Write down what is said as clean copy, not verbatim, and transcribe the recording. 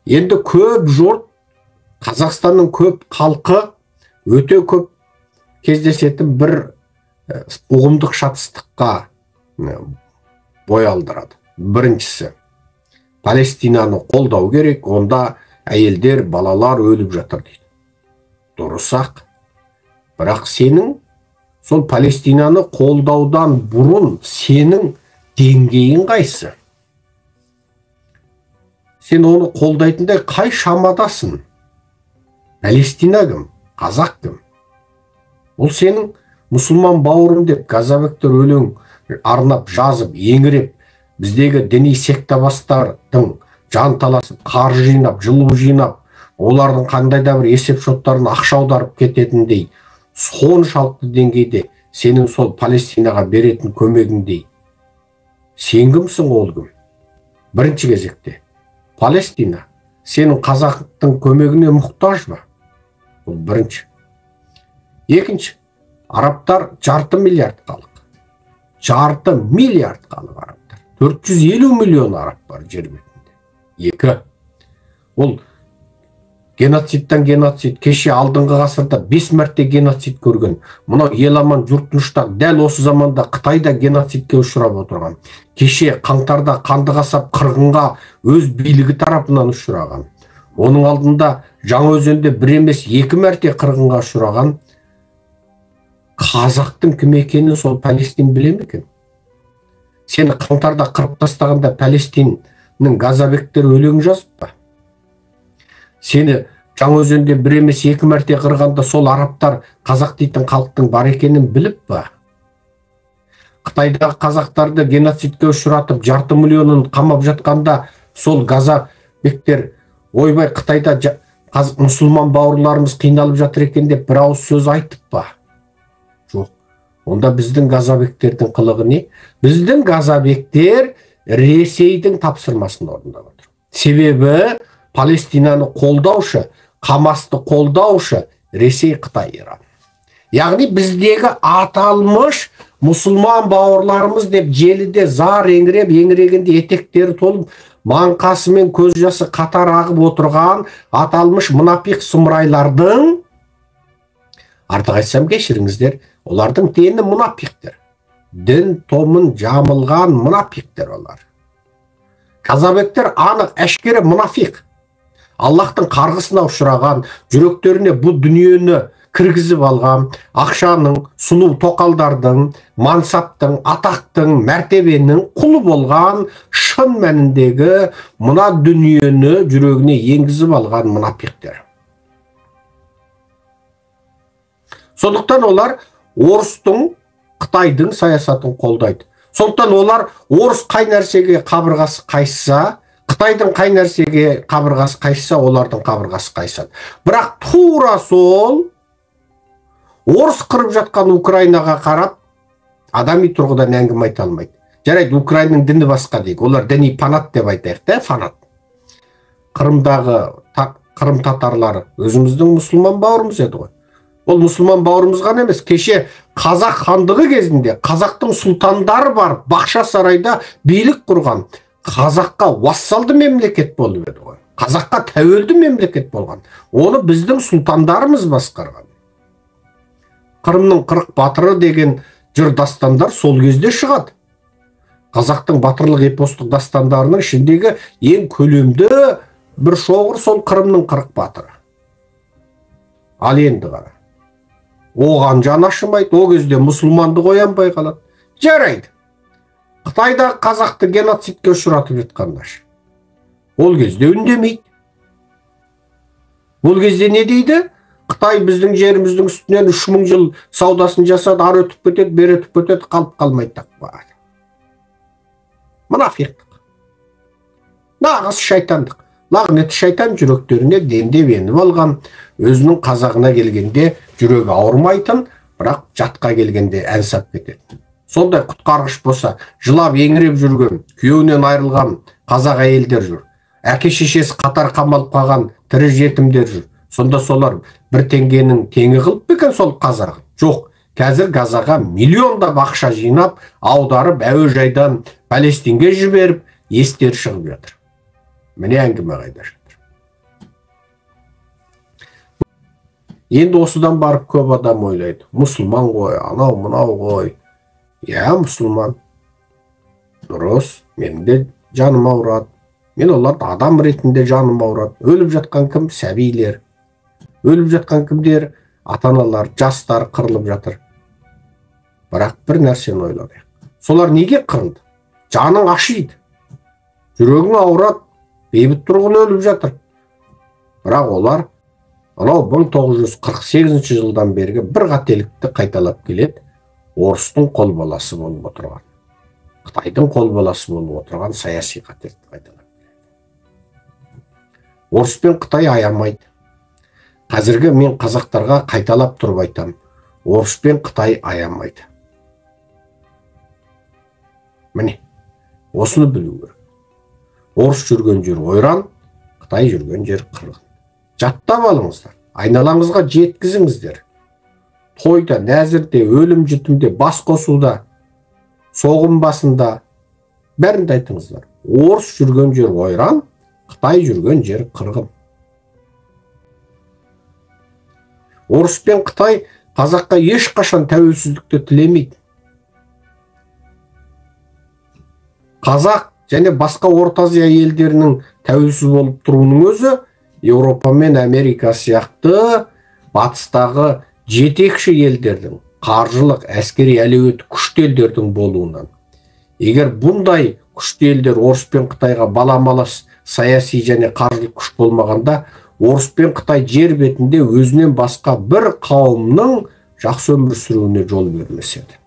Енді көп жұрт, Қазақстанның көп халқы өте көп кездесетін бір ұғымдық шатыстыққа бой алдырады. Біріншісі, Палестинаны қолдау керек, онда әйелдер, балалар өліп жатыр дейді. Дұрыс-ақ. Бірақ сенің сол Палестинаны қолдаудан бұрын сенің деңгейің қайсы? Сен оны қолдайтындай қай шамадасың? Палестина кім? Қазақ кім? Ол сенің мұсылман бауырым деп газабектер өлең арнап, жазып, еңіреп, біздегі діни сектабастардың жан таласып, қаржы жинап, жылу жинап, олардың қандай да бір есеп шоттарын ақша аударып кететіндей, соншалықты деңгейде сенің сол Палестинаға беретін көмегіңдей. Сен кімсің, ол кім? Бірінші кезекте, Палестина сенің қазақтың көмегіне мұқтаж ба? Бұл бірінші. Екінші, арабтар 2,5 миллиард халық. 2,5 миллиард халық арабтар. 450 миллион араб бар жер бетінде. Екі, ол геноцидтан геноцид, кеше алдыңғы ғасырда 5 мәрте геноцид көрген. Мынау еламан жұртыныштар дәл осы заманда Қытайда геноцидке ұшырап отырған. Кеше қаңтарда қанды қасап қырғынға өз билігі тарапынан ұшыраған. Оның алдында Жаңаөзенде 1 емес 2 мәрте қырғынға ұшыраған. Қазақтың кім екенін сол Палестин біле ме екен? Сені қаңтарда қырып тастағанда Палестиннің газабектері өлең жазып па? Сені Жаңаөзенде 1 емес 2 мәрте қырғанда сол арабтар қазақ дейтін халықтың бар екенін біліп па? Қытайдағы қазақтарды геноцидке ұшыратып 2,5 миллионын қамап жатқанда сол газабектер ойбай Қытайда мұсылман бауырларымыз қиналып жатыр екен деп бір ауыз сөз айтып па? Жоқ. Онда біздің газабектердің қылығы не? Біздің газабектер Ресейдің тапсырмасын орындап отыр. Себебі Палестинаны қолдаушы, Хамасты қолдаушы Ресей, Қытай, Иран. Яғни біздегі аталмыш мұсылман бауырларымыз деп желіде зар еңірегенде етектері толып, маңқасы мен көз жасы қатар ағып отырған аталмыш мұнафиқ сұмырайлардың, артық айтсам кешіріңіздер, олардың дені мұнафиқтер. Дін томын жамылған мұнафиқтер олар. Казабектер анық әшкере мұнафиқ. Аллахтың қарғысына ұшыраған, жүректеріне бұл дүниені кіргізіп алған, ақшаның, сұлу тоқалдардың, мансаптың, атақтың, мәртебенің құлы болған, шын мәніндегі мұна дүниені жүрегіне енгізіп алған мұнафиқтер. Сондықтан олар орыстың, Қытайдың саясатын қолдайды. Сондықтан олар орыс қай нәрсеге қабырғасы қайсыса, Қытайдың қай нәрсеге қабырғасы қайсыса, олардың қабырғасы қайсады. Бірақ тура сол орыс қырып жатқан Украинаға қарап, адами тұрғыдан әңгіме айта алмайды. Жарайды, Украинаның діні басқа дейік. Олар діни фанат деп айтайық та, фанат. Қырым татарлары өзіміздің мұсылман бауырымыз еді ғой. Ол мұсылман бауырымыз ғана емес, кеше қазақ хандығы кезінде қазақтың сұлтандары бар, бақша сарайда билік құрған, қазаққа вассалды мемлекет болып еді ғой. Қазаққа тәуелді мемлекет болған. Оны біздің сұлтандарымыз басқарған. Қырымның 40 батыры деген жыр дастандар сол кезде шығады. Қазақтың батырлық эпостық дастандарының ішіндегі ең көлемді бір шоғыр сол Қырымның 40 батыры. Ал енді қара. Оған жан ашымайды, о кезде мұсылманды қоянбай қалады. Жарайды. Қытайда қазақты геноцидке ұшыратып жатқандар. Ол кезде үндемейді. Ол кезде не дейді? Қытай біздің жеріміздің үстінен 3000 жыл саудасын жасады, ары өтіп кетеді, бері өтіп кетеді, қалып қалмайды. Мұнафиқтық. Нағыз шайтандық. Лағнетті шайтан жүректеріне демдеп еніп алған, өзінің қазағына келгенде жүрегі ауырмайтын, бірақ жатқа келгенде әнсап кетеді. Сондай құтқарғыш болса, жылап еңіреп жүрген, күйеуінен айырылған қазақ әйелдер жүр. Әке шешесі қатар қамалып қалған тірі жетімдер жүр. Сонда солар бір теңгенің теңі қылып бекен сол қазақ. Жоқ, қазір Газаға миллиондап ақша жинап, аударып, әуежайдан Палестинге жіберіп, естері шығып жатыр. Міне әңгіме қайда жатыр. Енді осыдан барып көп адам ойлайды. Мұсылман ғой, анау мынау ғой. Я мұсылман. Дұрыс, менің де жаным ауырады. Мен оларды адам ретінде жаным ауырады. Өліп жатқан кім? Сәбилер. Өліп жатқан кімдер? Ата-аналар, жастар қырылып жатыр. Бірақ бір нәрсені ойладық. Солар неге қырылды? Жаның ашиды. Жүрегің ауырады. Бейбіт тұрғын өліп жатыр. Бірақ олар анау 1948 жылдан бергі бір қателікті қайталап келеді. Орыстың қол баласы болып отырған. Қытайдың қол баласы болып отырған саяси қателікті қайталап келеді. Орыс пен Қытай аямайды. Қазіргі мен қазақтарға қайталап тұрып айтам. Орыс пен Қытай аямайды. Міне, осыны білу керек. Орыс жүрген жер ойран, Қытай жүрген жер қырғын. Жаттап алыңыздар, айналаңызға жеткізіңіздер. Тойда, нәзірде, өлім жітімде, бас қосуда, соғым басында бәрінде айтыңыздар. Орыс жүрген жер ойран, Қытай жүрген жер қырғын. Орыс пен Қытай қазаққа ешқашан тәуелсіздікті тілемейді. Қазақ және басқа Орта Азия елдерінің тәуелсіз болып тұруының өзі Еуропа мен Америка сияқты батыстағы жетекші елдердің қаржылық, әскери әлеуеті күшті елдердің болуынан. Егер бұндай күшті елдер Орыс пен Қытайға баламалас саяси және қаржылық күш болмағанда, Орыс пен Қытай жер бетінде өзінен басқа бір қауымның жақсы өмір сүруіне жол бермес еді.